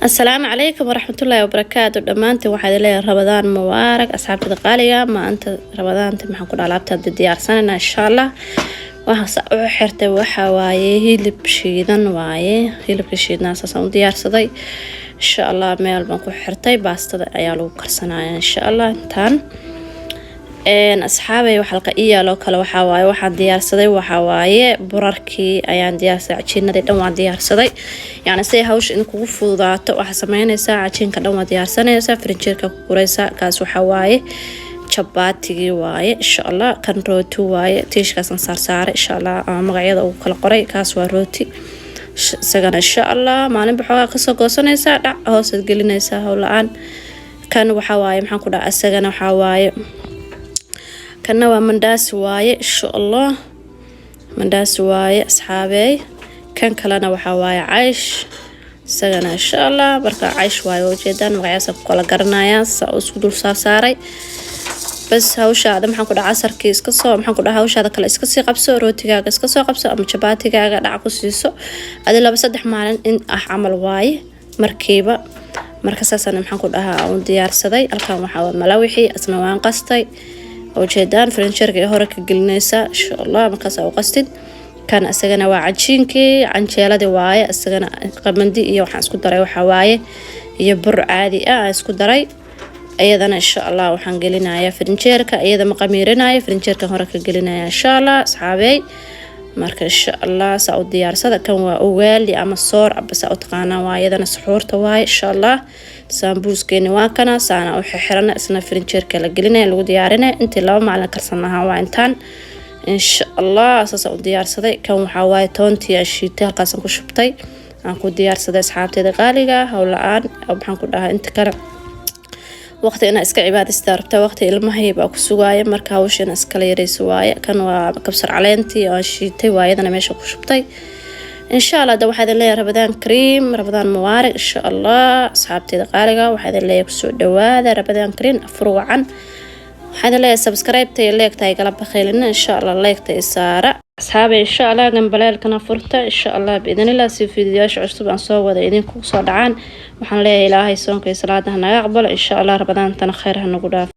السلام عليكم ورحمة الله وبركاته. دمانتي waxaad leeyahay Ramadaan mubaarak asxaabta qaaliga maanta Ramadaanta maxaan ku dhalaabtaa diyaarsanana insha Allah waxa u xirtay waxa waaye hilib shiidan waaye hilibka shiidnaas aan diyaarsaday insha Allah meel baan ku xirtay baastada ayaa lagu karsanayaa insha Allah intaan asxaabay waxa halqa loo kala waxa waaye waxaan diyaarsaday waxa waaye burarkii ayaan diyaarsaday cajiinadii dhan waan diyaarsaday yani si hawsh in kugu fududaato waxa sameynaysaa cajiinka dhan waa diyaarsanaysaa frinjeerka ku guraysaa kaas waxa waaye chapati waaye insha Allah kan rooti waaye tiishkaas aan saaray insha Allah magacyada ugu kala qoray kaas waa rooti sagana insha Allah maalin baxooga ka soo goosanaysaa dhac hoos gelinaysaa hawlaan kan waxa waaye maxaan ku dhaca sagana waxa waaye kana waa mandaas waaye insha Allah mandaas waaye asxaabay kan kalena waxa waaye caysh sagana insha Allah marka caysh waaye oo jeedaan magaciisa ku kala garanaya isku dul saaray bas hawshaada maxaan ku dhaca casarkii iska soo maxaan ku dhaca hawshaada kale iska sii qabso rootigaaga iska soo qabso ama chapati-gaaga dhac ku siiso adi 2-3 maalin in amal waaye markiiba marka saasana maxaan ku dhahaa oo diyaarsaday halkan waxa waa malawixii asna waan qastay oo jeedaan frinjeerka hore ka gelinaysa insha Allah markaas oo qastid kan asagana waa cajiinkii canjeelada waaye asagana qamandi iyo waxaan isku daray waxa waaye iyo bur caadi ah isku daray ayadana insha Allah waxaan gelinayaa frinjeerka ayada ma qamiirinayo frinjeerka hore ka gelinaya insha Allah asxaabay marka insha Allah saa u diyaarsada kan waa ugaali ama soor abasa u taqaanaa waa ayadana suxuurta waaye insha Allah sambuuskeeni waa kana saana u xirana isna frinjeerka la gelinaya lagu diyaarinay intii 2 maalin karsanaha waa intaan insha Allah asaas u diyaarsaday kan waxa waaye toontii ashiitay halkaas ku shubtay aan ku diyaarsaday asxaabteeda qaaliga hawlaan waxaan ku dhahaa inta kale waqti ina iska cibaadaysta rabta waqti ilmahayba ku sugaaya marka hawshan iska leerayso waaye kan waa kabsar caleentii oo shiitay waayadana meesha ku shubtay insha Allah da waxaad leeyahay Ramadaan mubaarak insha Allah asxaabteeda qaaliga waxaad leeyahay ku soo dhawaada Ramadaan kariim afur wacan waxaad leeyahay subscribe tay like tay kala bakhaylina insha Allah like tay saara asxaabay insha Allah gambalaalkana furta insha Allah biidnillah si fiidiyoyaasha cusub aan soo wada idinku soo dhacaan waxaan leeyahay Ilaahay soonka salaadaha naga aqbalo insha Allah Ramadaan tan khayr ha nagu dhaaf